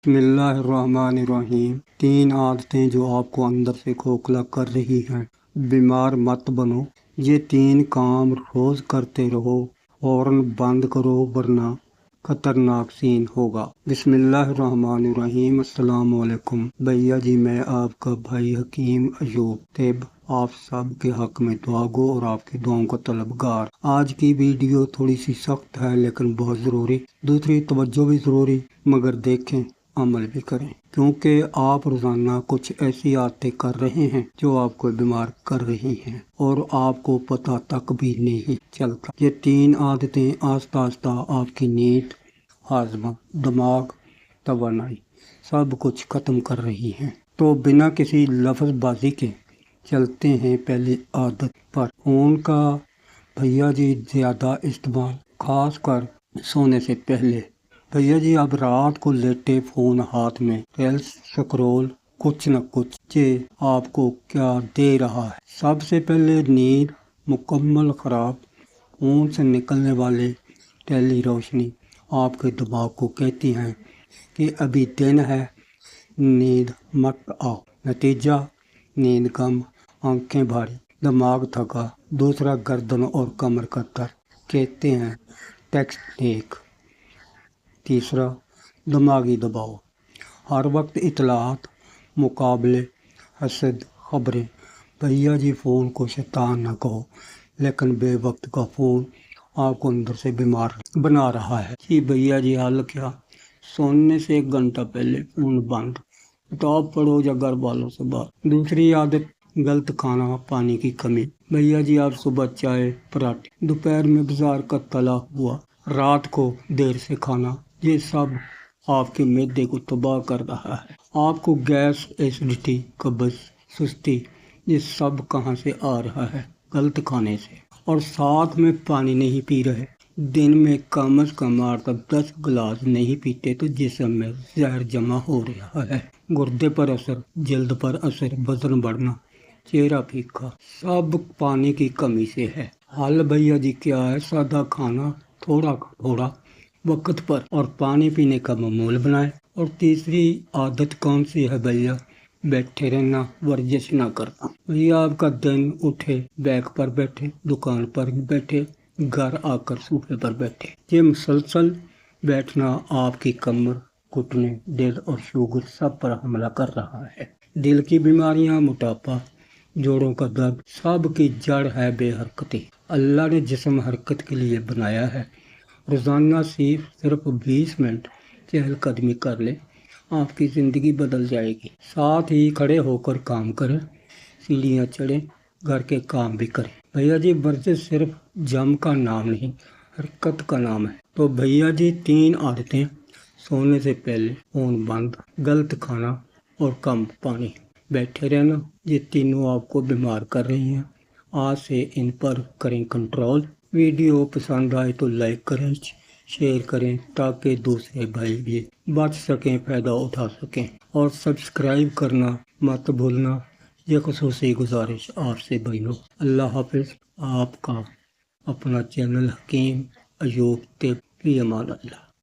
بسم اللہ الرحمن الرحیم۔ 3 عادتیں جو آپ کو اندر سے کھوکھلا کر رہی ہیں۔ بیمار مت بنو، یہ 3 کام روز کرتے رہو، فوراً بند کرو ورنہ خطرناک سین ہوگا۔ بسم اللہ الرحمن الرحیم۔ السلام علیکم بھیا جی، میں آپ کا بھائی حکیم ایوب طب آپ سب کے حق میں دعا گو اور آپ کی دعاؤں کا طلبگار۔ آج کی ویڈیو تھوڑی سی سخت ہے لیکن بہت ضروری، دوسری توجہ بھی ضروری، مگر دیکھیں عمل بھی کریں، کیونکہ آپ روزانہ کچھ ایسی عادتیں کر رہے ہیں جو آپ کو بیمار کر رہی ہیں اور آپ کو پتہ تک بھی نہیں چلتا۔ یہ 3 عادتیں آہستہ آہستہ آپ کی نیند، ہاضمہ، دماغ، توانائی سب کچھ ختم کر رہی ہیں۔ تو بنا کسی لفظ بازی کے چلتے ہیں پہلی عادت پر۔ فون کا بھیا جی زیادہ استعمال، خاص کر سونے سے پہلے۔ بھیا جی اب رات کو لیٹے فون ہاتھ میں، ریلز سکرول، کچھ نہ کچھ، یہ آپ کو کیا دے رہا ہے؟ سب سے پہلے نیند مکمل خراب۔ فون سے نکلنے والے ٹیلی روشنی آپ کے دماغ کو کہتی ہیں کہ ابھی دن ہے، نیند مت آؤ۔ نتیجہ نیند کم، آنکھیں بھاری، دماغ تھکا۔ دوسرا گردن اور کمر کا درد، کہتے ہیں ٹیکسٹ۔ تیسرا دماغی دباؤ، ہر وقت اطلاعات، مقابلے، حسد، خبریں۔ بھیا جی فون کو شیطان نہ کہو، لیکن بے وقت کا فون آپ کو اندر سے بیمار بنا رہا ہے۔ جی بھیا جی حل کیا؟ سونے سے 1 گھنٹہ پہلے فون بند، کتاب پڑھو یا گھر والوں سے بات۔ دوسری عادت غلط کھانا، پانی کی کمی۔ بھیا جی آپ صبح چائے، پراٹھے، دوپہر میں بازار کا تلا ہوا، رات کو دیر سے کھانا، یہ سب آپ کے معدے کو تباہ کر رہا ہے۔ آپ کو گیس، ایسیڈیٹی، قبض، سستی، یہ سب کہاں سے آ رہا ہے؟ غلط کھانے سے۔ اور ساتھ میں پانی نہیں پی رہے، دن میں کم از کم 8 سے 10 گلاس نہیں پیتے تو جسم میں زہر جمع ہو رہا ہے۔ گردے پر اثر، جلد پر اثر، وزن بڑھنا، چہرہ پھیکا، سب پانی کی کمی سے ہے۔ حل بھیا جی کیا ہے؟ سادہ کھانا، تھوڑا تھوڑا وقت پر، اور پانی پینے کا معمول بنائیں۔ اور تیسری عادت کون سی ہے بھیا؟ بیٹھے رہنا، ورزش نہ کرنا۔ بھیا آپ کا دن اٹھے بیک پر بیٹھے، دکان پر بیٹھے، گھر آ کر صوفے پر بیٹھے۔ یہ مسلسل بیٹھنا آپ کی کمر، گھٹنے، دل اور شوگر سب پر حملہ کر رہا ہے۔ دل کی بیماریاں، موٹاپا، جوڑوں کا درد، سب کی جڑ ہے بے حرکتی۔ اللہ نے جسم حرکت کے لیے بنایا ہے۔ روزانہ صرف 20 منٹ چہل قدمی کر لیں، آپ کی زندگی بدل جائے گی۔ ساتھ ہی کھڑے ہو کر کام کریں، سیڑھیاں چڑھیں، گھر کے کام بھی کریں۔ بھیا جی ورزش صرف جم کا نام نہیں، حرکت کا نام ہے۔ تو بھیا جی 3 عادتیں: سونے سے پہلے فون بند، غلط کھانا اور کم پانی، بیٹھے رہنا، یہ تینوں آپ کو بیمار کر رہی ہیں۔ آج سے ان پر کریں کنٹرول۔ ویڈیو پسند آئے تو لائک کریں، شیئر کریں تاکہ دوسرے بھائی بھی بچ سکیں، فائدہ اٹھا سکیں، اور سبسکرائب کرنا مت بھولنا، یہ خصوصی گزارش آپ سے بھائیوں۔ اللہ حافظ۔ آپ کا اپنا چینل حکیم ایوب طب، فی امان اللہ۔